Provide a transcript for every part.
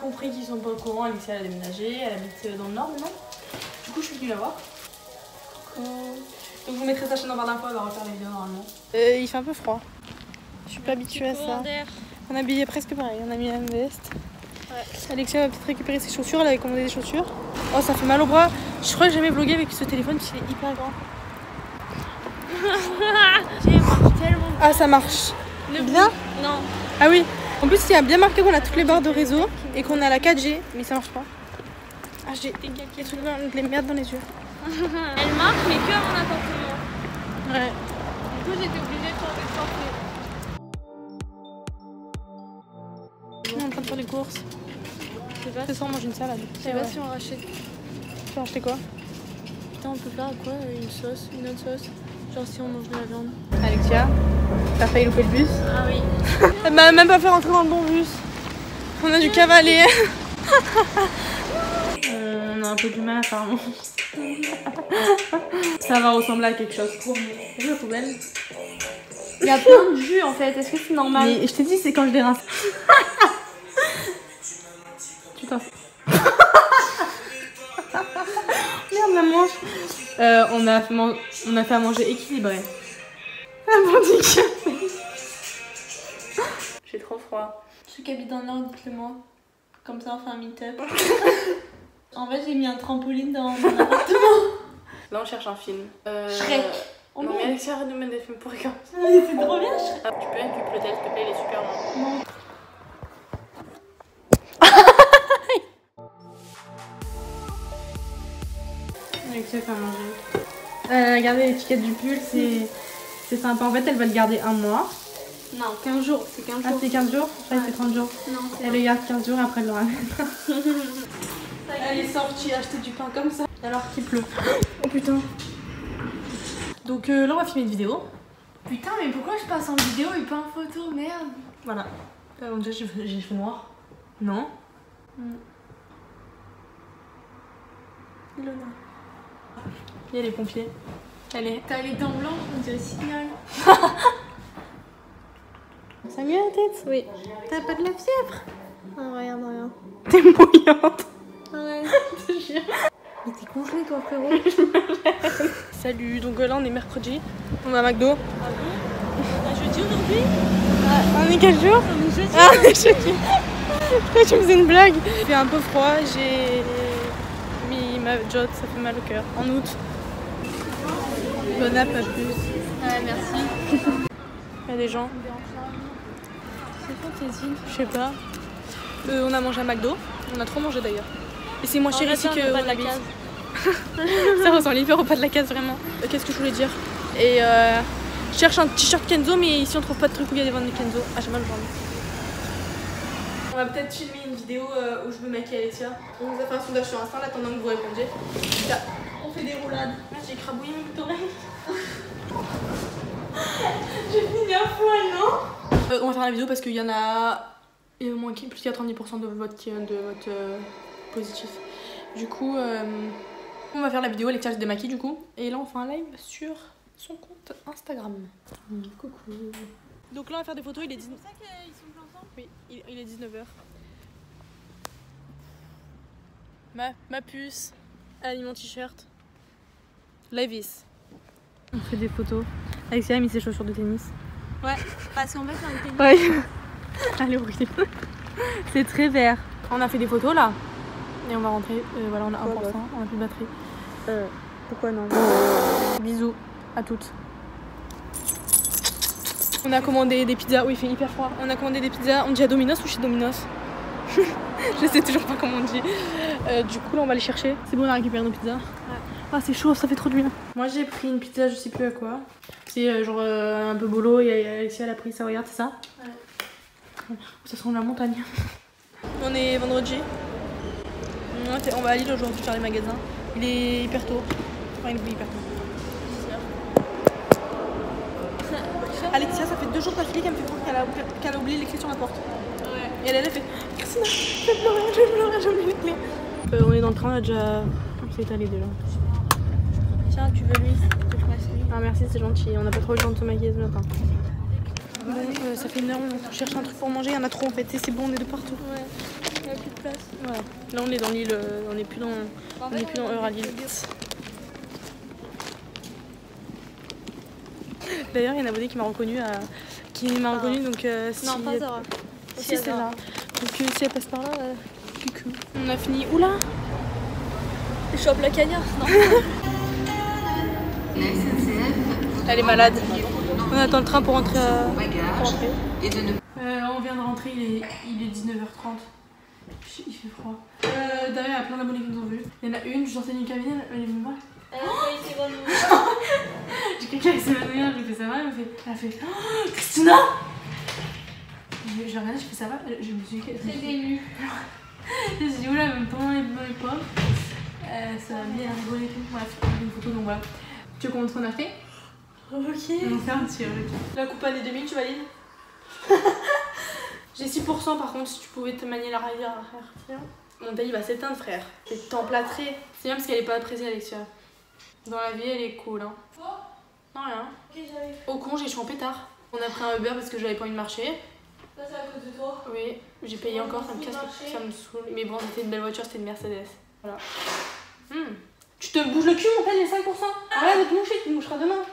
compris qu'ils sont pas au courant. Alexia elle a déménagé, elle habite dans le nord maintenant. Du coup je suis venue la voir. Donc je vous mettrai sa chaîne en barre d'infos, elle va refaire les vidéos normalement. Il fait un peu froid. Je suis pas habituée à ça. On a habillé presque pareil, on a mis la même veste. Ouais. Alexia va peut-être récupérer ses chaussures, elle avait commandé des chaussures. Oh ça fait mal au bras. Je crois que j'ai jamais vlogué avec ce téléphone parce qu'il est hyper grand. Ah ça marche. Bien. Non. Ah oui. En plus il y a bien marqué qu'on a toutes les barres de réseau et qu'on a la 4G, mais ça marche pas. Ah j'ai des merdes dans les yeux. Elle marche mais que à mon appartement. Ouais. Du coup j'étais obligée de changer de forfait. On est en train de faire des courses. Ce soir on mange une salade. Je sais pas si on rachète. Tu vas acheter quoi? Putain on peut faire quoi? Une sauce, une autre sauce? Genre si on mange de la viande. Alexia, t'as failli louper le bus? Ah oui. Elle m'a même pas fait rentrer dans le bon bus. On a dû cavaler. On a un peu du mal à faire un monstre. Ça va ressembler à quelque chose. Vu la poubelle. Il y a plein de jus en fait, est-ce que c'est normal? Mais je t'ai dit c'est quand je les rince. Tu t'en fais. Merde la manche. On a fait à manger équilibré. Un bon café. J'ai trop froid. Ceux qui habitent dans le Nord, dites-le moi. Comme ça on fait un meet-up. En fait j'ai mis un trampoline dans mon appartement. Là on cherche un film. Shrek. Non mais Alexia arrête de mettre des films pourris comme ça. C'est trop bien Shrek. Ah, tu peux incuper le tel s'il te plaît, il est super long. Non. Alexia fait à manger. Regardez l'étiquette du pull, c'est sympa. En fait elle va le garder un mois. Non, 15 jours, c'est 15 jours. Ah c'est 15 jours? Je crois que c'est 30 jours. Non, elle le garde 15 jours et après elle le ramène. Elle est sortie acheter du pain comme ça alors qu'il pleut. Oh putain. Donc là on va filmer une vidéo. Putain mais pourquoi je passe en vidéo et pas en photo? Merde. Voilà. Déjà j'ai les cheveux noirs. Non. Ilona. Il y a les pompiers. Allez. T'as les dents blanches, on dirait Signal. Ça mieux la tête? Oui. T'as pas de la fièvre? Ah rien, rien. T'es mouillante. Ouais. Je te jure. Mais t'es congelé toi frérot. Salut, donc là on est mercredi. On va à McDo. Ah bon? On a jeudi aujourd'hui? On est quel jour? On est jeudi. Ah, on est jeudi. Je crois que tu me faisais une blague. Il fait un peu froid, j'ai mis ma jotte, ça fait mal au cœur. En août. Bonne app à plus. Ouais, merci. Il y a des gens. C'est quoi tes îles? Je sais pas. On a mangé à McDo. On a trop mangé d'ailleurs. Et c'est moins cher ici que pas de la case. Ça ressemble hyper au pas de la case vraiment. Qu'est-ce que je voulais dire? Et je cherche un t-shirt Kenzo, mais ici on trouve pas de truc où il y a des ventes de Kenzo. Ah j'ai mal au ventre. On va peut-être filmer une vidéo où je me maquille Alexia. On vous a fait un sondage sur Insta en attendant que vous répondiez. Là, on fait des roulades. Là j'ai écrabouillé mes bouts d'oreilles. J'ai fini à poil, non? On va faire la vidéo parce qu'il y en a... Il y a au moins plus de 90% de vote positif. Du coup, on va faire la vidéo, Alexia se démaquille du coup. Et là on fait un live sur son compte Instagram. Coucou. Donc là on va faire des photos, il est 19h. C'est pour ça qu'ils sont plus ensemble? Oui, il est 19h. Ma puce, elle a mis mon t-shirt. Levis. On fait des photos. Alexia a mis ses chaussures de tennis. Ouais, parce qu'en fait c'est un tennis. Ouais. Allez, horrible. C'est très vert. On a fait des photos là. Et on va rentrer. Voilà, on a 1%, on a plus de batterie. Pourquoi non? Bisous à toutes. On a commandé des pizzas. Oui, il fait hyper froid. On a commandé des pizzas. On dit à Domino's ou chez Domino's? Je sais toujours pas comment on dit. Du coup, là, on va les chercher. C'est bon, on a récupéré nos pizzas. Ouais. Ah, c'est chaud, ça fait trop de bien. Moi, j'ai pris une pizza, je sais plus à quoi. C'est genre un peu bolo. Et Alexia, elle a pris ça, regarde, c'est ça? Ouais. Ça sent la montagne. On est vendredi. On va à Lille aujourd'hui faire les magasins. Il est hyper tôt. Enfin, il est hyper tôt. Alexia, ça fait 2 jours d'affilée qu'elle me fait croire qu'elle a oublié les clés sur la porte. Ouais. Et elle fait Christina, je vais pleurer, j'ai oublié les clés. On est dans le train, on a déjà. On s'est étalé déjà. Tiens, tu veux lui? Je te passe lui. Ah, merci, c'est gentil. On n'a pas trop eu le temps de se maquiller ce matin. Bon, ça fait 1 heure, on cherche un truc pour manger, il y en a trop en fait, c'est bon, on est de partout. Ouais. avait plus de place. Ouais. Là on est dans l'île, on n'est plus dans, En on fait, est plus dans Euralille. D'ailleurs il y a une abonnée qui m'a reconnue, donc si... Non, pas Zara. Si c'est là. Donc si elle passe par là, coucou. On a fini. Oula. Je chope la cagnard, non. Elle est malade. On attend le train pour rentrer. On vient de rentrer, il est 19h30. Il fait froid. D'ailleurs, il y a plein d'abonnés qui nous ont vus. Il y en a une, je sortais d'une cabine, elle est venue me voir. J'ai cru qu'elle s'évanouir, j'ai fait ça va, elle a fait oh, Christina. J'ai regardé, j'ai fait ça va, je me suis dit Très émue. je me suis dit oula, même pendant les pommes. Ça m'a mis à rigoler et tout. Voilà, c'est une photo donc voilà. Tu veux qu'on montre ce qu'on a fait? Ok. On fait un petit la coupe année 2000, tu valides? J'ai 6% par contre, si tu pouvais te manier la rivière arrière. Mon taille va s'éteindre, frère. C'est emplâtré. C'est bien parce qu'elle est pas pressée, Alexia. Dans la vie, elle est cool. Hein. Non, rien. Ok, j'arrive. Au con, j'ai en pétard. On a pris un Uber parce que j'avais pas envie de marcher. Ça, c'est à cause de toi. Oui, j'ai payé encore, ça me casse, ça me saoule. Mais bon, c'était une belle voiture, c'était une Mercedes. Voilà. Tu te bouges le cul, mon taille, il y a 5%. Arrête de te moucher, tu te moucheras demain.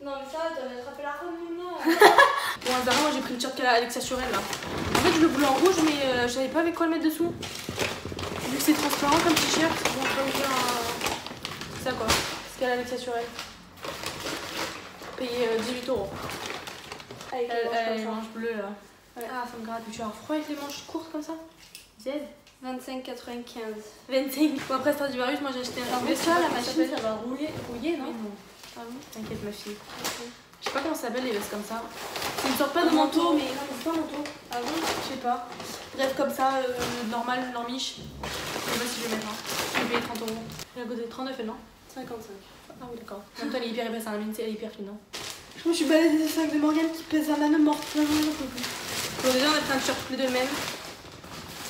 Non, mais ça, tu vas attraper la rame, non. Bon, à Zara, moi j'ai pris le t-shirt qu'elle a Alexia sur elle là. En fait, je le voulais en rouge, mais je savais pas avec quoi le mettre dessous. Vu que c'est transparent comme t-shirt, bon, je vais ouvrir un. C'est ça quoi, ce qu'elle a Alexia sur elle. Payé 18 €. Avec les manches bleues là. Ouais. Ah, ça me gratte, tu as froid avec les manches courtes comme ça? Z 25,95. 25. Bon, après Stradivarius, moi j'ai acheté un. Mais ça, la machine, ça va rouiller, non? Non. Ah bon? T'inquiète, ma fille. Okay. Je sais pas comment ça s'appelle les vestes comme ça. C'est une sorte pas de manteau, mais non, c'est pas un manteau. Ah bon? Je sais pas. Bref, comme ça, normal, normiche. Je sais pas si je vais mettre. Je vais payer 30 €. Elle a coûté 39, elle, non? 55. Ah oui, d'accord. En même temps, elle est hyper épaisse, hein, elle est hyper fine, non? Je me suis baladée des 5 de Morgane qui pèse un nano morte. Bon, déjà, on a pris un t-shirt tous les deux le même.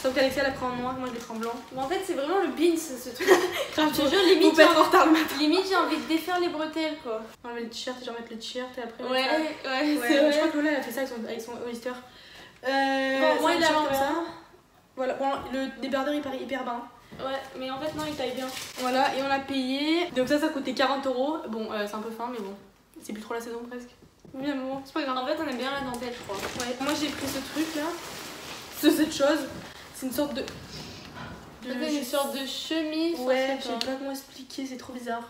Sauf qu'Alexia elle a pris en noir, moi je l'ai pris en blanc. Bon, en fait, c'est vraiment le beans ce truc. Grave, je te jure, limite, faut pas être en retard le matin. Limite, j'ai envie de défaire les bretelles quoi. Enlever le t-shirt et je remettre le t-shirt et après. Ouais, c'est vrai. Je crois que Lola elle a fait ça avec son Oyster. Bon, moi il a comme ça. Voilà, bon, le débardeur il paraît hyper bas. Ouais, mais en fait, non, il taille bien. Voilà, et on l'a payé. Donc, ça coûtait 40 €. Bon, c'est un peu fin, mais bon, c'est plus trop la saison presque. Bien, bon, c'est pas grave. En fait, on aime bien la dentelle, je crois. Ouais, moi j'ai pris ce truc là. Cette chose. C'est une sorte de. C'est une sorte de chemise. Ouais, je sais pas comment expliquer, c'est trop bizarre.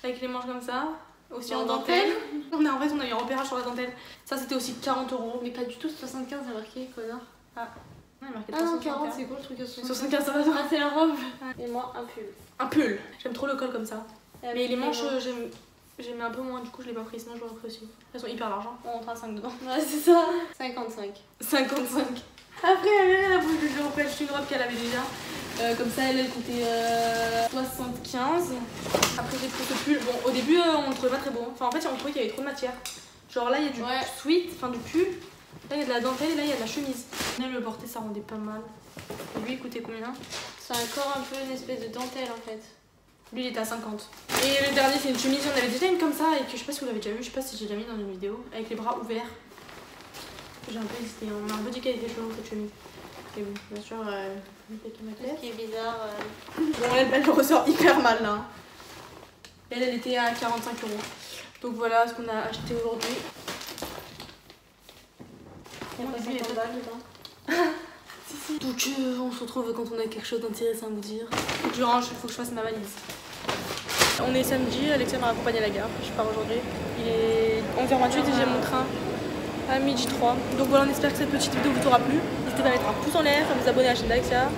Avec les manches comme ça, aussi en dentelle. En fait, on a eu un repérage sur la dentelle. Ça, c'était aussi 40 €. Mais pas du tout, 75, c'est marqué, connard. Ah, non, il marqué ah non, 40, c'est quoi le truc à 75, ça va. Ah, c'est la robe. Et moi, un pull. Un pull. J'aime trop le col comme ça. Mais les manches, j'aime un peu moins, du coup, je l'ai pas pris, sinon je l'aurais pris aussi. Elles sont hyper larges, hein. On rentre à 5 dedans. Ouais, c'est ça. 55. 55. Après, elle a voulu que je reprenne une robe qu'elle avait déjà. Comme ça, elle coûtait 75. Après, j'ai pris ce pull. Bon, au début, on le trouvait pas très beau. Enfin, en fait, on trouvait qu'il y avait trop de matière. Genre là, il y a du sweat, enfin du pull. Là, il y a de la dentelle et là, il y a de la chemise. Le porter, ça rendait pas mal. Et lui, il coûtait combien? C'est encore un peu une espèce de dentelle en fait. Lui, il était à 50. Et le dernier, c'est une chemise. On avait déjà une comme ça et que je sais pas si vous l'avez déjà vu. Je sais pas si j'ai déjà mis dans une vidéo. Avec les bras ouverts. J'ai un peu hésité. On m'a un peu dit qu'elle était chelou cette chemise. Et bon, bien sûr, ce qui est bizarre. Bon, elle le ressort hyper mal là. Elle était à 45 €. Donc voilà ce qu'on a acheté aujourd'hui. Il y a pas 50 balles dedans. Si. Donc on se retrouve quand on a quelque chose d'intéressant à vous dire. Faut que je range, il faut que je fasse ma valise. On est samedi, Alexia m'a accompagné à la gare. Je pars aujourd'hui. Il est 11h28 et j'ai mon train à 12h03. Donc voilà, on espère que cette petite vidéo vous aura plu. N'hésitez pas à mettre un pouce en l'air, à vous abonner à la chaîne d'Alexia.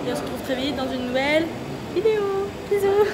Et on se retrouve très vite dans une nouvelle vidéo. Bisous.